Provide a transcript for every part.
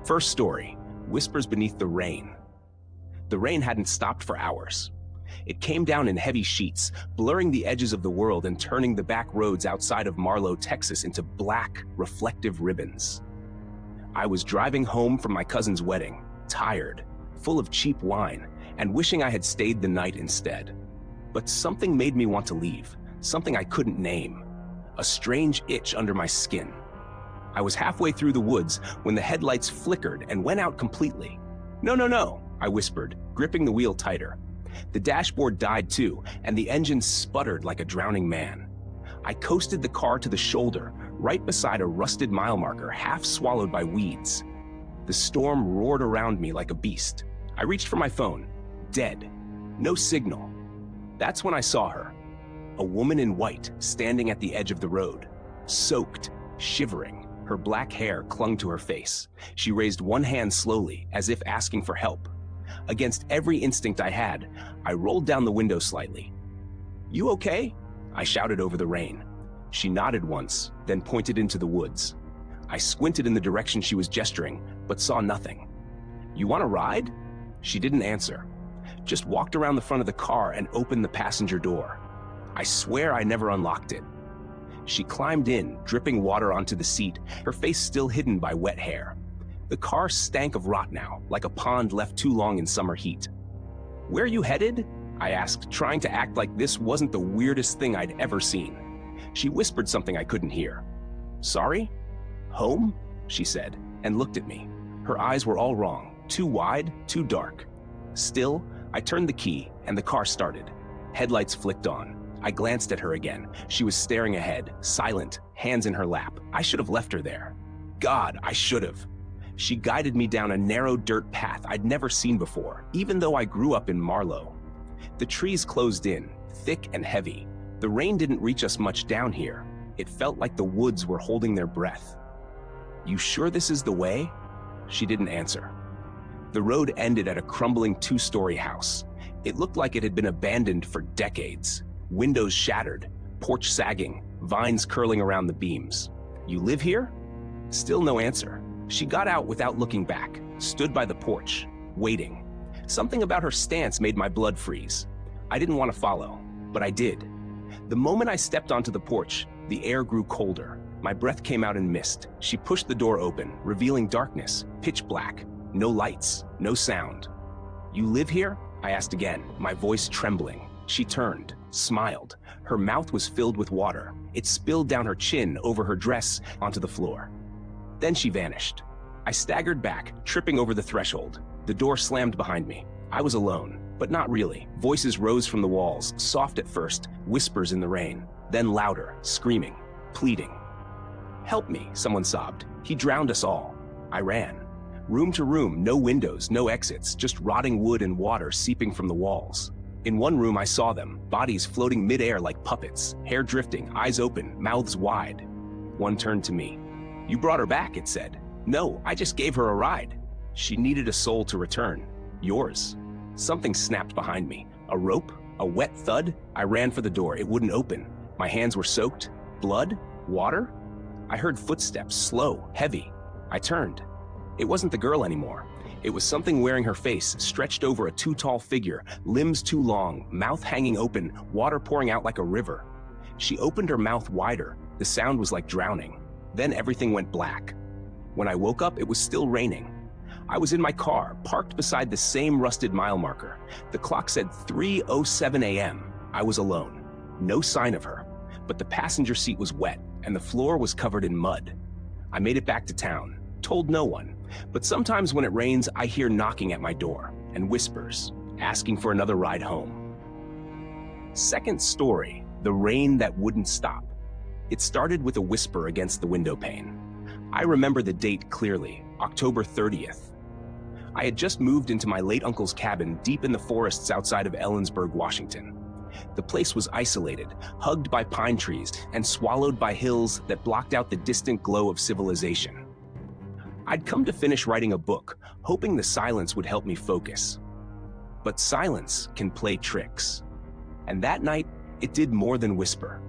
First story, whispers beneath the rain. The rain hadn't stopped for hours. It came down in heavy sheets, blurring the edges of the world and turning the back roads outside of Marlow, Texas into black, reflective ribbons. I was driving home from my cousin's wedding, tired, full of cheap wine, and wishing I had stayed the night instead. But something made me want to leave, something I couldn't name, a strange itch under my skin. I was halfway through the woods when the headlights flickered and went out completely. "No, no, no," I whispered, gripping the wheel tighter. The dashboard died too, and the engine sputtered like a drowning man. I coasted the car to the shoulder, right beside a rusted mile marker half swallowed by weeds. The storm roared around me like a beast. I reached for my phone. Dead. No signal. That's when I saw her. A woman in white standing at the edge of the road. Soaked, shivering. Her black hair clung to her face. She raised one hand slowly, as if asking for help. Against every instinct I had, I rolled down the window slightly. "You okay?" I shouted over the rain. She nodded once, then pointed into the woods. I squinted in the direction she was gesturing, but saw nothing. "You want a ride?" She didn't answer. Just walked around the front of the car and opened the passenger door. I swear I never unlocked it. She climbed in, dripping water onto the seat, her face still hidden by wet hair. The car stank of rot now, like a pond left too long in summer heat. "Where are you headed?" I asked, trying to act like this wasn't the weirdest thing I'd ever seen. She whispered something I couldn't hear. "Sorry? Home?" she said, and looked at me. Her eyes were all wrong, too wide, too dark. Still, I turned the key, and the car started. Headlights flicked on. I glanced at her again. She was staring ahead, silent, hands in her lap. I should have left her there. God, I should have. She guided me down a narrow dirt path I'd never seen before, even though I grew up in Marlow. The trees closed in, thick and heavy. The rain didn't reach us much down here. It felt like the woods were holding their breath. "You sure this is the way?" She didn't answer. The road ended at a crumbling two-story house. It looked like it had been abandoned for decades. Windows shattered, porch sagging, vines curling around the beams. "You live here?" Still no answer. She got out without looking back, stood by the porch, waiting. Something about her stance made my blood freeze. I didn't want to follow, but I did. The moment I stepped onto the porch, the air grew colder. My breath came out in mist. She pushed the door open, revealing darkness, pitch black. No lights, no sound. "You live here?" I asked again, my voice trembling. She turned, smiled. Her mouth was filled with water. It spilled down her chin, over her dress, onto the floor. Then she vanished. I staggered back, tripping over the threshold. The door slammed behind me. I was alone, but not really. Voices rose from the walls, soft at first, whispers in the rain, then louder, screaming, pleading. "Help me," someone sobbed. "He drowned us all." I ran. Room to room, no windows, no exits, just rotting wood and water seeping from the walls. In one room I saw them, bodies floating mid-air like puppets, hair drifting, eyes open, mouths wide. One turned to me. "You brought her back," it said. "No, I just gave her a ride." She needed a soul to return. "Yours." Something snapped behind me. A rope? A wet thud? I ran for the door. It wouldn't open. My hands were soaked. Blood? Water? I heard footsteps, slow, heavy. I turned. It wasn't the girl anymore. It was something wearing her face, stretched over a too tall figure, limbs too long, mouth hanging open, water pouring out like a river. She opened her mouth wider. The sound was like drowning. Then everything went black. When I woke up, it was still raining. I was in my car, parked beside the same rusted mile marker. The clock said 3:07 a.m. I was alone. No sign of her. But the passenger seat was wet, and the floor was covered in mud. I made it back to town, told no one. But sometimes when it rains, I hear knocking at my door, and whispers, asking for another ride home. Second story, the rain that wouldn't stop. It started with a whisper against the window pane. I remember the date clearly, October 30th. I had just moved into my late uncle's cabin deep in the forests outside of Ellensburg, Washington. The place was isolated, hugged by pine trees, and swallowed by hills that blocked out the distant glow of civilization. I'd come to finish writing a book, hoping the silence would help me focus. But silence can play tricks. And that night, it did more than whisper.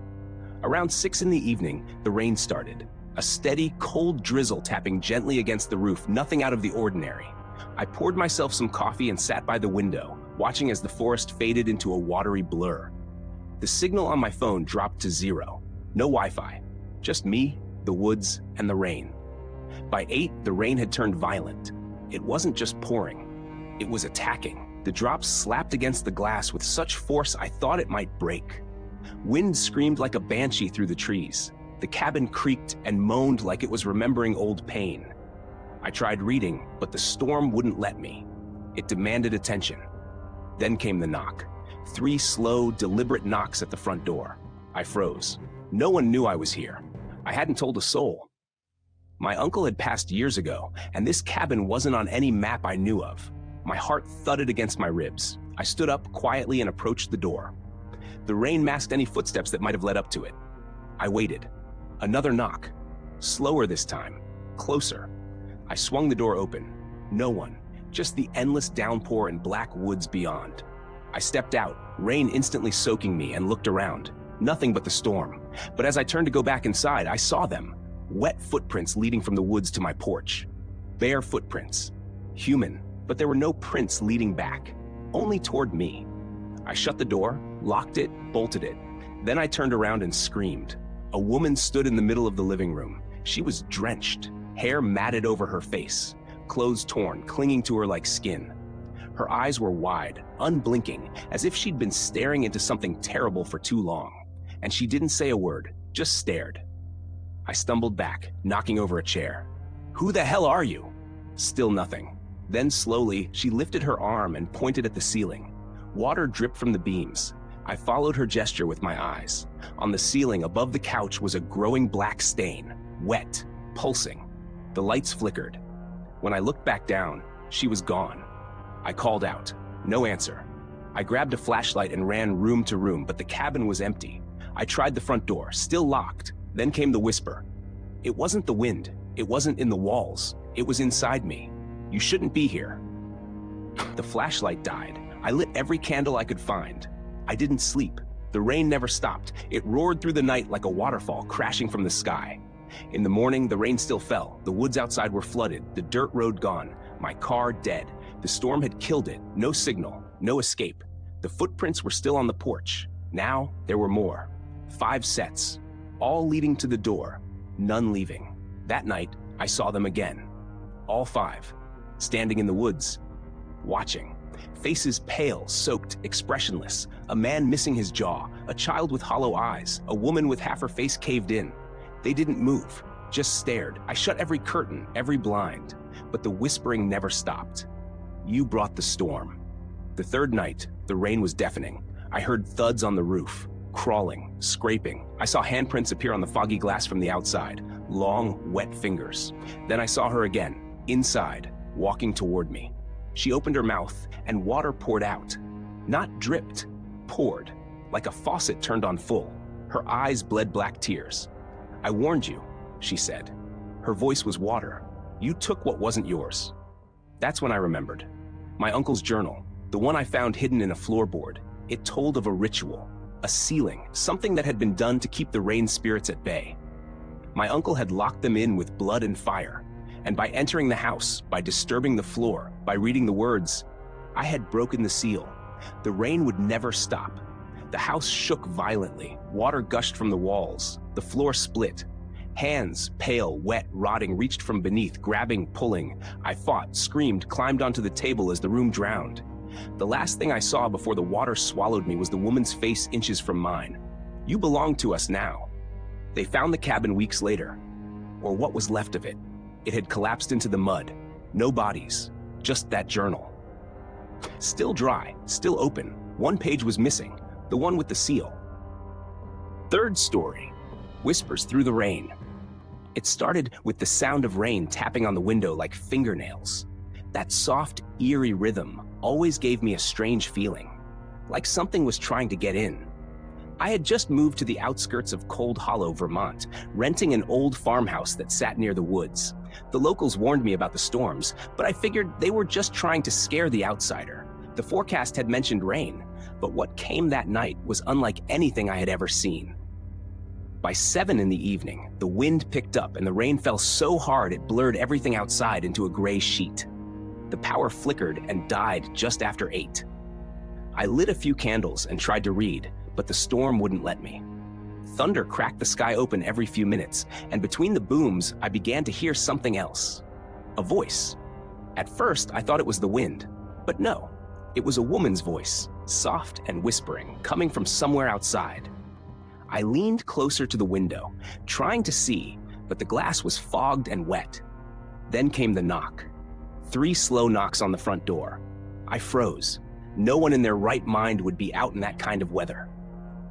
Around 6 in the evening, the rain started. A steady, cold drizzle tapping gently against the roof, nothing out of the ordinary. I poured myself some coffee and sat by the window, watching as the forest faded into a watery blur. The signal on my phone dropped to 0. No Wi-Fi. Just me, the woods, and the rain. By 8, the rain had turned violent. It wasn't just pouring. It was attacking. The drops slapped against the glass with such force I thought it might break. Wind screamed like a banshee through the trees. The cabin creaked and moaned like it was remembering old pain. I tried reading, but the storm wouldn't let me. It demanded attention. Then came the knock. 3 slow, deliberate knocks at the front door. I froze. No one knew I was here. I hadn't told a soul. My uncle had passed years ago, and this cabin wasn't on any map I knew of. My heart thudded against my ribs. I stood up quietly and approached the door. The rain masked any footsteps that might have led up to it. I waited. Another knock. Slower this time. Closer. I swung the door open. No one. Just the endless downpour and black woods beyond. I stepped out, rain instantly soaking me, and looked around. Nothing but the storm. But as I turned to go back inside, I saw them. Wet footprints leading from the woods to my porch. Bare footprints. Human, but there were no prints leading back. Only toward me. I shut the door, locked it, bolted it. Then I turned around and screamed. A woman stood in the middle of the living room. She was drenched, hair matted over her face, clothes torn, clinging to her like skin. Her eyes were wide, unblinking, as if she'd been staring into something terrible for too long. And she didn't say a word, just stared. I stumbled back, knocking over a chair. "Who the hell are you?" Still nothing. Then slowly, she lifted her arm and pointed at the ceiling. Water dripped from the beams. I followed her gesture with my eyes. On the ceiling above the couch was a growing black stain, wet, pulsing. The lights flickered. When I looked back down, she was gone. I called out. No answer. I grabbed a flashlight and ran room to room, but the cabin was empty. I tried the front door, still locked. Then came the whisper. It wasn't the wind. It wasn't in the walls. It was inside me. "You shouldn't be here." The flashlight died. I lit every candle I could find. I didn't sleep. The rain never stopped. It roared through the night like a waterfall crashing from the sky. In the morning, the rain still fell. The woods outside were flooded, the dirt road gone, my car dead. The storm had killed it. No signal, no escape. The footprints were still on the porch. Now, there were more. 5 sets, all leading to the door, none leaving. That night, I saw them again. All 5, standing in the woods, watching. Faces pale, soaked, expressionless. A man missing his jaw, a child with hollow eyes, a woman with half her face caved in. They didn't move, just stared. I shut every curtain, every blind, but the whispering never stopped. You brought the storm. The 3rd night, the rain was deafening. I heard thuds on the roof, crawling, scraping. I saw handprints appear on the foggy glass from the outside, long, wet fingers. Then I saw her again, inside, walking toward me. She opened her mouth, and water poured out. Not dripped, poured, like a faucet turned on full. Her eyes bled black tears. "I warned you," she said. Her voice was water. "You took what wasn't yours." That's when I remembered. My uncle's journal, the one I found hidden in a floorboard. It told of a ritual, a sealing, something that had been done to keep the rain spirits at bay. My uncle had locked them in with blood and fire. And by entering the house, by disturbing the floor, by reading the words, I had broken the seal. The rain would never stop. The house shook violently. Water gushed from the walls. The floor split. Hands, pale, wet, rotting, reached from beneath, grabbing, pulling. I fought, screamed, climbed onto the table as the room drowned. The last thing I saw before the water swallowed me was the woman's face inches from mine. "You belong to us now." They found the cabin weeks later, or what was left of it. It had collapsed into the mud. No bodies, just that journal. Still dry, still open. One page was missing, the one with the seal. 3rd story, Whispers Through the Rain. It started with the sound of rain tapping on the window like fingernails. That soft, eerie rhythm always gave me a strange feeling, like something was trying to get in. I had just moved to the outskirts of Cold Hollow, Vermont, renting an old farmhouse that sat near the woods. The locals warned me about the storms, but I figured they were just trying to scare the outsider. The forecast had mentioned rain, but what came that night was unlike anything I had ever seen. By 7 in the evening, the wind picked up and the rain fell so hard it blurred everything outside into a gray sheet. The power flickered and died just after 8. I lit a few candles and tried to read, but the storm wouldn't let me. Thunder cracked the sky open every few minutes, and between the booms, I began to hear something else. A voice. At first, I thought it was the wind, but no. It was a woman's voice, soft and whispering, coming from somewhere outside. I leaned closer to the window, trying to see, but the glass was fogged and wet. Then came the knock. 3 slow knocks on the front door. I froze. No one in their right mind would be out in that kind of weather.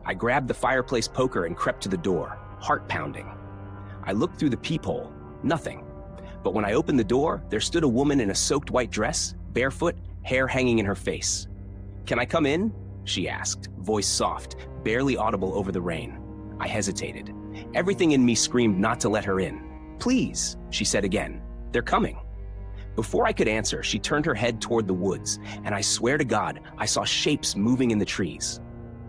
I grabbed the fireplace poker and crept to the door, heart pounding. I looked through the peephole. Nothing. But when I opened the door, there stood a woman in a soaked white dress, barefoot, hair hanging in her face. "Can I come in?" she asked, voice soft, barely audible over the rain. I hesitated. Everything in me screamed not to let her in. "Please," she said again. "They're coming." Before I could answer, she turned her head toward the woods, and I swear to God, I saw shapes moving in the trees.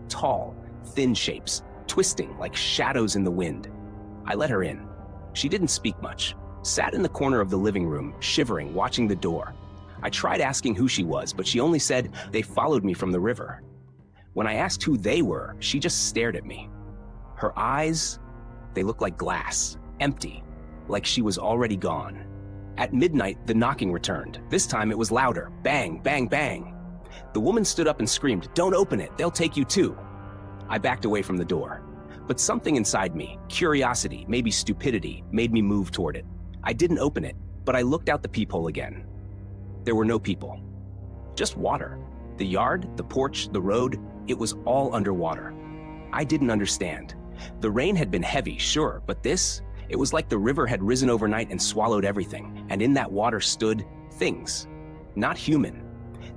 Tall, thin shapes, twisting like shadows in the wind. I let her in. She didn't speak much, sat in the corner of the living room, shivering, watching the door. I tried asking who she was, but she only said they followed me from the river. When I asked who they were, she just stared at me. Her eyes, they looked like glass, empty, like she was already gone. At midnight, the knocking returned. This time it was louder. Bang, bang, bang. The woman stood up and screamed, "Don't open it, they'll take you too." I backed away from the door. But something inside me, curiosity, maybe stupidity, made me move toward it. I didn't open it, but I looked out the peephole again. There were no people. Just water. The yard, the porch, the road, it was all underwater. I didn't understand. The rain had been heavy, sure, but this, it was like the river had risen overnight and swallowed everything, and in that water stood things. Not human.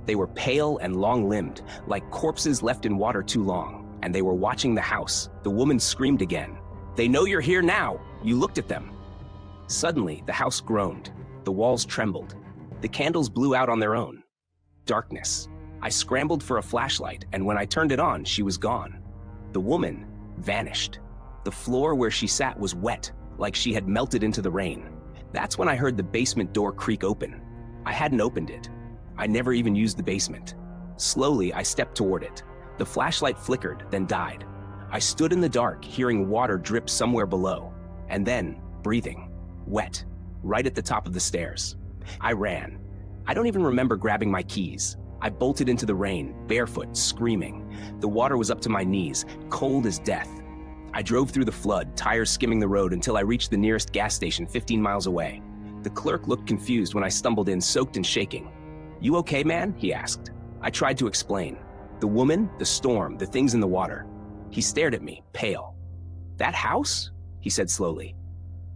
They were pale and long-limbed, like corpses left in water too long, and they were watching the house. The woman screamed again. "They know you're here now! You looked at them!" Suddenly, the house groaned. The walls trembled. The candles blew out on their own. Darkness. I scrambled for a flashlight, and when I turned it on, she was gone. The woman vanished. The floor where she sat was wet, like she had melted into the rain. That's when I heard the basement door creak open. I hadn't opened it. I never even used the basement. Slowly, I stepped toward it. The flashlight flickered, then died. I stood in the dark, hearing water drip somewhere below, and then breathing, wet, right at the top of the stairs. I ran. I don't even remember grabbing my keys. I bolted into the rain, barefoot, screaming. The water was up to my knees, cold as death. I drove through the flood, tires skimming the road until I reached the nearest gas station 15 miles away. The clerk looked confused when I stumbled in, soaked and shaking. "You okay, man?" he asked. I tried to explain. The woman, the storm, the things in the water. He stared at me, pale. "That house?" he said slowly.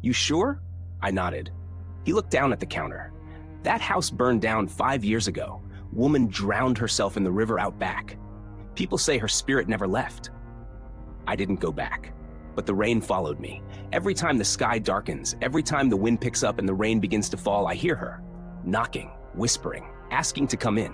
"You sure?" I nodded. He looked down at the counter. "That house burned down 5 years ago. Woman drowned herself in the river out back. People say her spirit never left." I didn't go back, but the rain followed me. Every time the sky darkens, every time the wind picks up and the rain begins to fall, I hear her, knocking, whispering, asking to come in.